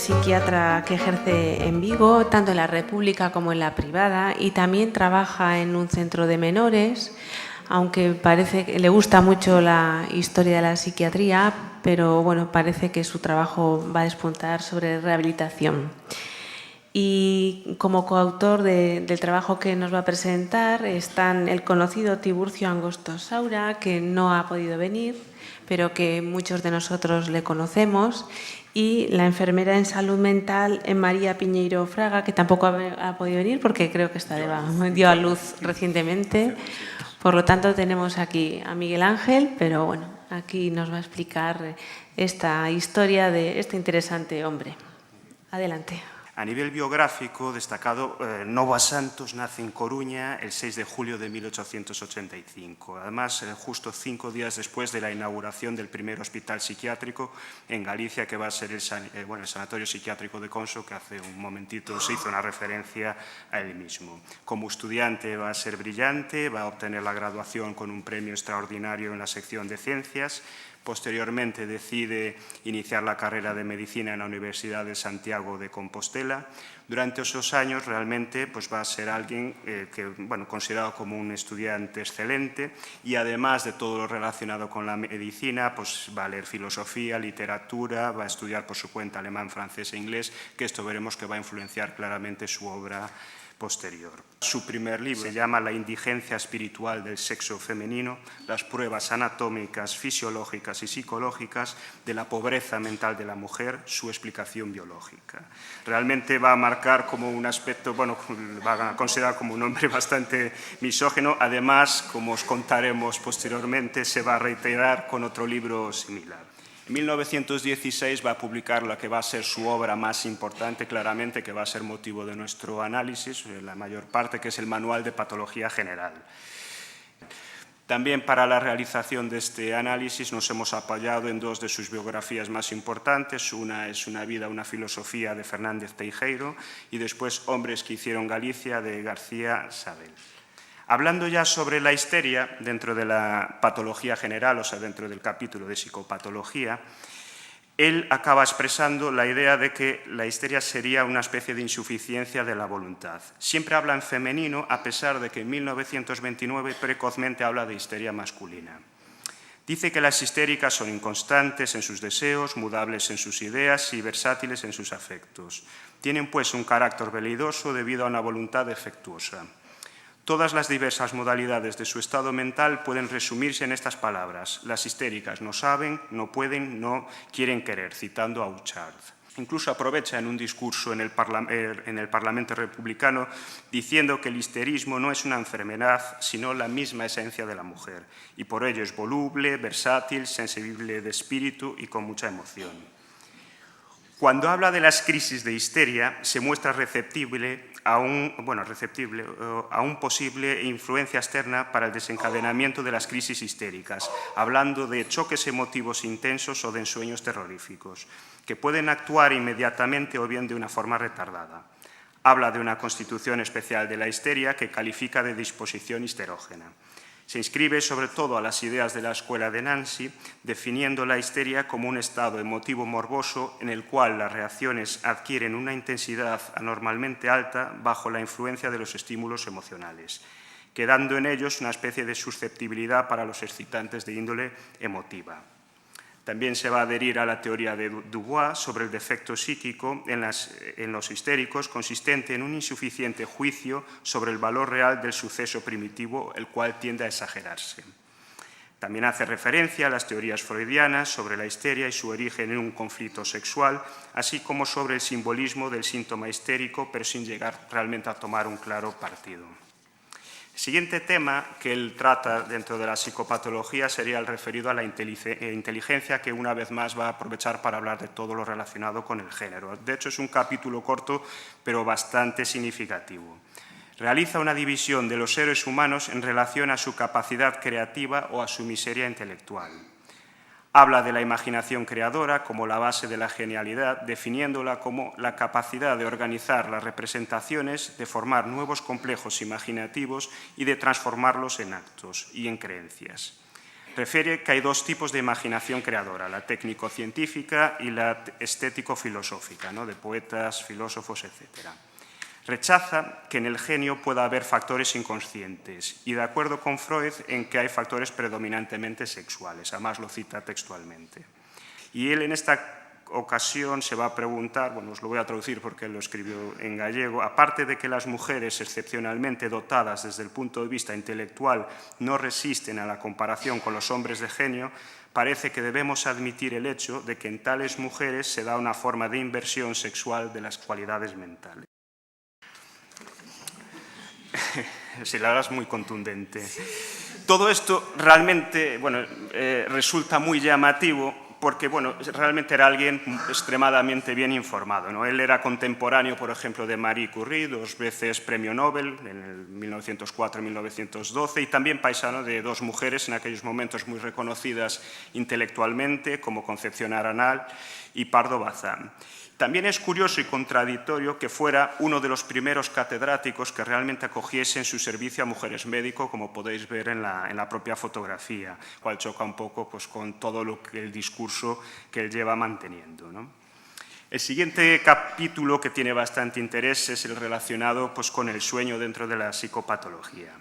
psiquiatra que ejerce en Vigo, tanto en la República como en la privada, y también trabaja en un centro de menores, aunque parece que le gusta mucho la historia de la psiquiatría, pero bueno, parece que su trabajo va a despuntar sobre rehabilitación. Y como coautor del trabajo que nos va a presentar están el conocido Tiburcio Angosto Saura, que no ha podido venir, pero que muchos de nosotros le conocemos, y la enfermera en salud mental María Piñeiro Fraga, que tampoco ha podido venir porque creo que dio a luz recientemente. Por lo tanto, tenemos aquí a Miguel Ángel, pero bueno, aquí nos va a explicar esta historia de este interesante hombre. Adelante. A nivel biográfico, destacado, Nova Santos nace en Coruña el 6 de julio de 1885. Además, justo 5 días después de la inauguración del primer hospital psiquiátrico en Galicia, que va a ser el Sanatorio Psiquiátrico de Conso, que hace un momentito se hizo una referencia a él mismo. Como estudiante va a ser brillante, va a obtener la graduación con un premio extraordinario en la sección de Ciencias. Posteriormente decide iniciar la carrera de Medicina en la Universidad de Santiago de Compostela. Durante esos años realmente va a ser alguien considerado como un estudiante excelente, y además de todo lo relacionado con la medicina, va a leer filosofía, literatura, va a estudiar por su cuenta alemán, francés e inglés, que esto veremos que va a influenciar claramente su obra posterior. Su primer libro se llama La indigencia espiritual del sexo femenino, las pruebas anatómicas, fisiológicas y psicológicas de la pobreza mental de la mujer, su explicación biológica. Realmente va a marcar como un aspecto, va a considerar como un hombre bastante misógino. Además, como os contaremos posteriormente, se va a reiterar con otro libro similar. En 1916 va a publicar la que va a ser su obra más importante, claramente, que va a ser motivo de nuestro análisis, la mayor parte, que es el Manual de Patología General. También para la realización de este análisis nos hemos apoyado en dos de sus biografías más importantes. Una es Una vida, una filosofía, de Fernández Teijeiro, y después Hombres que hicieron Galicia, de García Sabel. Hablando ya sobre la histeria, dentro de la patología general, o sea, dentro del capítulo de psicopatología, él acaba expresando la idea de que la histeria sería una especie de insuficiencia de la voluntad. Siempre habla en femenino, a pesar de que en 1929 precozmente habla de histeria masculina. Dice que las histéricas son inconstantes en sus deseos, mudables en sus ideas y versátiles en sus afectos. Tienen, pues, un carácter veleidoso debido a una voluntad defectuosa. Todas las diversas modalidades de su estado mental pueden resumirse en estas palabras. Las histéricas no saben, no pueden, no quieren querer, citando a Uchard. Incluso aprovecha en un discurso en el Parlamento republicano diciendo que el histerismo no es una enfermedad, sino la misma esencia de la mujer, y por ello es voluble, versátil, sensible de espíritu y con mucha emoción. Cuando habla de las crisis de histeria, se muestra receptible a un posible influencia externa para el desencadenamiento de las crisis histéricas, hablando de choques emotivos intensos o de ensueños terroríficos, que pueden actuar inmediatamente o bien de una forma retardada. Habla de una constitución especial de la histeria que califica de disposición histerógena. Se inscribe sobre todo a las ideas de la escuela de Nancy, definiendo la histeria como un estado emotivo morboso en el cual las reacciones adquieren una intensidad anormalmente alta bajo la influencia de los estímulos emocionales, quedando en ellos una especie de susceptibilidad para los excitantes de índole emotiva. También se va a adherir a la teoría de Dubois sobre el defecto psíquico en los histéricos, consistente en un insuficiente juicio sobre el valor real del suceso primitivo, el cual tiende a exagerarse. También hace referencia a las teorías freudianas sobre la histeria y su origen en un conflicto sexual, así como sobre el simbolismo del síntoma histérico, pero sin llegar realmente a tomar un claro partido. El siguiente tema que él trata dentro de la psicopatología sería el referido a la inteligencia, que una vez más va a aprovechar para hablar de todo lo relacionado con el género. De hecho, es un capítulo corto, pero bastante significativo. Realiza una división de los seres humanos en relación a su capacidad creativa o a su miseria intelectual. Habla de la imaginación creadora como la base de la genialidad, definiéndola como la capacidad de organizar las representaciones, de formar nuevos complejos imaginativos y de transformarlos en actos y en creencias. refiere que hay dos tipos de imaginación creadora, la técnico-científica y la estético-filosófica, ¿no?, de poetas, filósofos, etc. Rechaza que en el genio pueda haber factores inconscientes y de acuerdo con Freud en que hay factores predominantemente sexuales, además lo cita textualmente. Y él en esta ocasión se va a preguntar, bueno, os lo voy a traducir porque él lo escribió en gallego, aparte de que las mujeres excepcionalmente dotadas desde el punto de vista intelectual no resisten a la comparación con los hombres de genio, parece que debemos admitir el hecho de que en tales mujeres se da una forma de inversión sexual de las cualidades mentales. Sí, la verdad es muy contundente. Todo esto realmente, bueno, resulta muy llamativo porque, bueno, realmente era alguien extremadamente bien informado, ¿no? Él era contemporáneo, por ejemplo, de Marie Curie, 2 veces premio Nobel, en el 1904 y 1912, y también paisano de 2 mujeres en aquellos momentos muy reconocidas intelectualmente, como Concepción Arenal y Pardo Bazán. También es curioso y contradictorio que fuera uno de los primeros catedráticos que realmente acogiese en su servicio a mujeres médico, como podéis ver en la propia fotografía, cual choca un poco pues, con todo el discurso que él lleva manteniendo, ¿no? El siguiente capítulo que tiene bastante interés es el relacionado pues, con el sueño dentro de la psicopatología.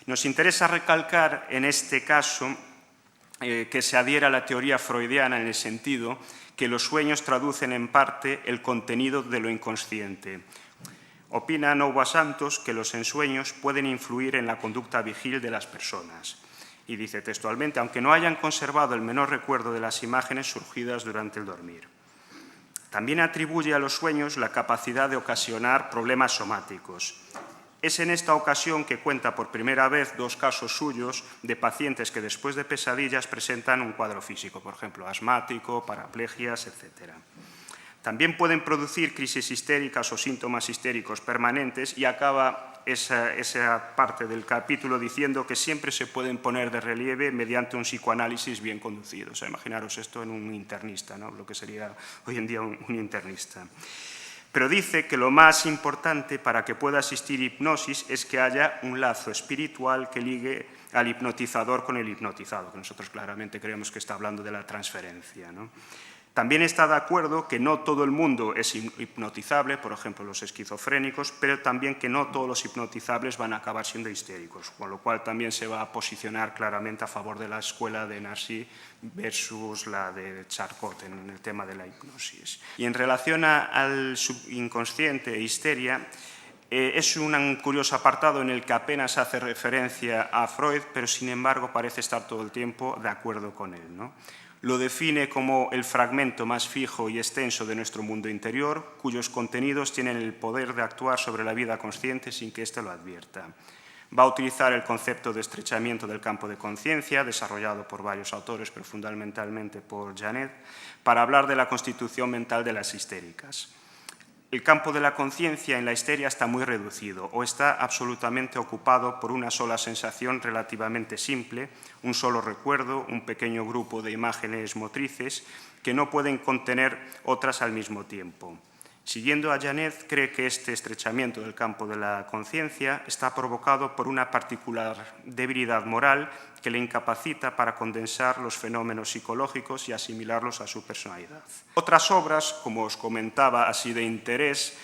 Nos interesa recalcar en este caso que se adhiera a la teoría freudiana en el sentido que los sueños traducen en parte el contenido de lo inconsciente. Opina Novoa Santos que los ensueños pueden influir en la conducta vigil de las personas. Y dice textualmente, aunque no hayan conservado el menor recuerdo de las imágenes surgidas durante el dormir. También atribuye a los sueños la capacidad de ocasionar problemas somáticos. Es en esta ocasión que cuenta por primera vez 2 casos suyos de pacientes que después de pesadillas presentan un cuadro físico, por ejemplo, asmático, paraplegias, etc. También pueden producir crisis histéricas o síntomas histéricos permanentes y acaba esa parte del capítulo diciendo que siempre se pueden poner de relieve mediante un psicoanálisis bien conducido. O sea, imaginaros esto en un internista, ¿no?, lo que sería hoy en día un internista. Pero dice que lo más importante para que pueda existir hipnosis es que haya un lazo espiritual que ligue al hipnotizador con el hipnotizado, que nosotros claramente creemos que está hablando de la transferencia, ¿no? También está de acuerdo que no todo el mundo es hipnotizable, por ejemplo los esquizofrénicos, pero también que no todos los hipnotizables van a acabar siendo histéricos, con lo cual también se va a posicionar claramente a favor de la escuela de Narcy versus la de Charcot en el tema de la hipnosis. Y en relación al subinconsciente e histeria, es un curioso apartado en el que apenas hace referencia a Freud, pero sin embargo parece estar todo el tiempo de acuerdo con él, ¿no? Lo define como el fragmento más fijo y extenso de nuestro mundo interior, cuyos contenidos tienen el poder de actuar sobre la vida consciente sin que éste lo advierta. Va a utilizar el concepto de estrechamiento del campo de conciencia, desarrollado por varios autores, pero fundamentalmente por Janet, para hablar de la constitución mental de las histéricas. El campo de la conciencia en la histeria está muy reducido o está absolutamente ocupado por una sola sensación relativamente simple, un solo recuerdo, un pequeño grupo de imágenes motrices que no pueden contener otras al mismo tiempo. Siguiendo a Janet, cree que este estrechamiento del campo de la conciencia está provocado por una particular debilidad moral que le incapacita para condensar los fenómenos psicológicos y asimilarlos a su personalidad. Otras obras, como os comentaba, así de interés,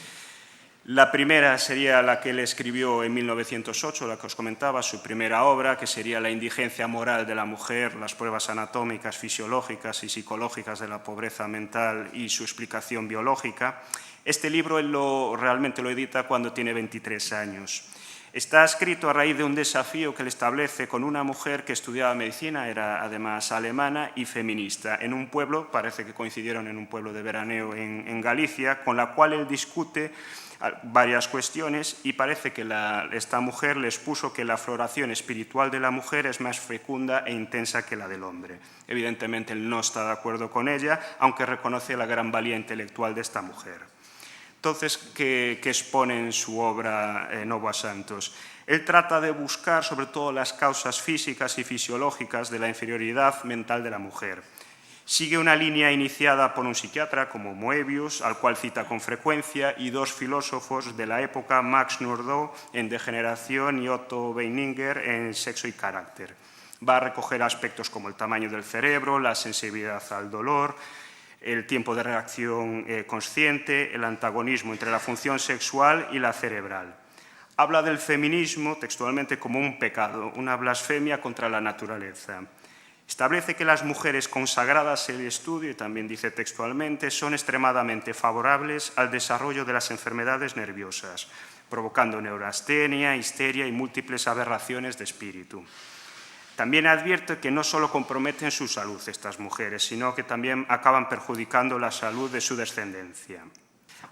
la primera sería la que él escribió en 1908, la que os comentaba, su primera obra, que sería La indigencia moral de la mujer, las pruebas anatómicas, fisiológicas y psicológicas de la pobreza mental y su explicación biológica. Este libro él realmente lo edita cuando tiene 23 años. Está escrito a raíz de un desafío que él establece con una mujer que estudiaba medicina, era además alemana y feminista, en un pueblo, parece que coincidieron en un pueblo de veraneo en Galicia, con la cual él discute varias cuestiones y parece que esta mujer le expuso que la floración espiritual de la mujer es más fecunda e intensa que la del hombre. Evidentemente él no está de acuerdo con ella, aunque reconoce la gran valía intelectual de esta mujer. Entonces, ¿qué expone en su obra Novoa Santos? Él trata de buscar sobre todo las causas físicas y fisiológicas de la inferioridad mental de la mujer. Sigue una línea iniciada por un psiquiatra como Moebius, al cual cita con frecuencia, y 2 filósofos de la época, Max Nordau en Degeneración y Otto Weininger en Sexo y Carácter. Va a recoger aspectos como el tamaño del cerebro, la sensibilidad al dolor, el tiempo de reacción consciente, el antagonismo entre la función sexual y la cerebral. Habla del feminismo textualmente como un pecado, una blasfemia contra la naturaleza. Establece que las mujeres consagradas en el estudio, y también dice textualmente, son extremadamente favorables al desarrollo de las enfermedades nerviosas, provocando neurastenia, histeria y múltiples aberraciones de espíritu. También advierte que no solo comprometen su salud estas mujeres, sino que también acaban perjudicando la salud de su descendencia.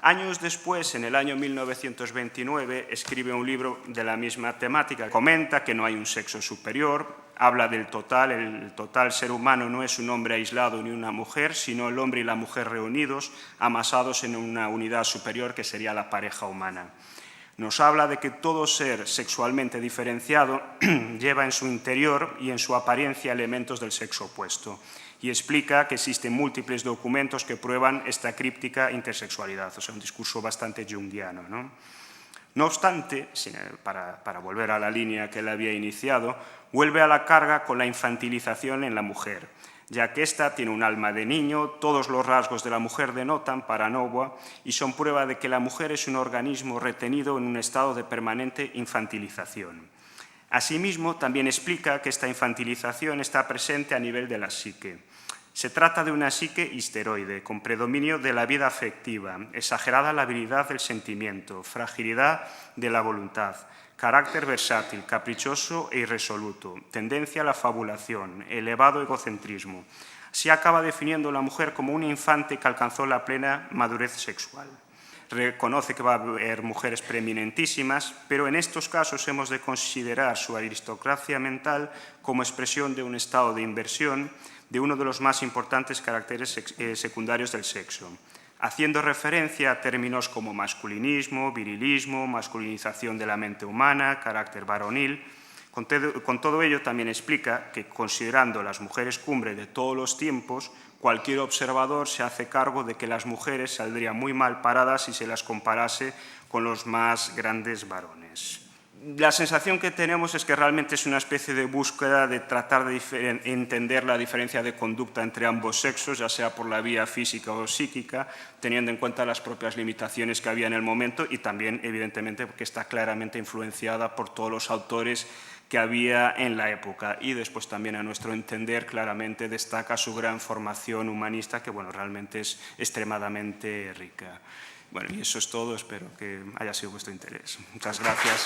Años después, en el año 1929, escribe un libro de la misma temática. Comenta que no hay un sexo superior, habla del total, el total ser humano no es un hombre aislado ni una mujer, sino el hombre y la mujer reunidos, amasados en una unidad superior que sería la pareja humana. Nos habla de que todo ser sexualmente diferenciado lleva en su interior y en su apariencia elementos del sexo opuesto, y explica que existen múltiples documentos que prueban esta críptica intersexualidad, o sea, un discurso bastante junguiano, ¿no? No obstante, para volver a la línea que él había iniciado, vuelve a la carga con la infantilización en la mujer, ya que ésta tiene un alma de niño, todos los rasgos de la mujer denotan paranoia y son prueba de que la mujer es un organismo retenido en un estado de permanente infantilización. Asimismo, también explica que esta infantilización está presente a nivel de la psique. Se trata de una psique histeroide, con predominio de la vida afectiva, exagerada labilidad del sentimiento, fragilidad de la voluntad, carácter versátil, caprichoso e irresoluto, tendencia a la fabulación, elevado egocentrismo. Así acaba definiendo la mujer como un infante que alcanzó la plena madurez sexual. Reconoce que va a haber mujeres preeminentísimas, pero en estos casos hemos de considerar su aristocracia mental como expresión de un estado de inversión de uno de los más importantes caracteres secundarios del sexo, haciendo referencia a términos como masculinismo, virilismo, masculinización de la mente humana, carácter varonil. Con todo ello también explica que, considerando las mujeres cumbre de todos los tiempos, cualquier observador se hace cargo de que las mujeres saldrían muy mal paradas si se las comparase con los más grandes varones. La sensación que tenemos es que realmente es una especie de búsqueda de tratar de entender la diferencia de conducta entre ambos sexos, ya sea por la vía física o psíquica, teniendo en cuenta las propias limitaciones que había en el momento y también, evidentemente, porque está claramente influenciada por todos los autores que había en la época. Y después también, a nuestro entender, claramente destaca su gran formación humanista, que bueno, realmente es extremadamente rica. Bueno, y eso es todo. Espero que haya sido vuestro interés. Muchas gracias.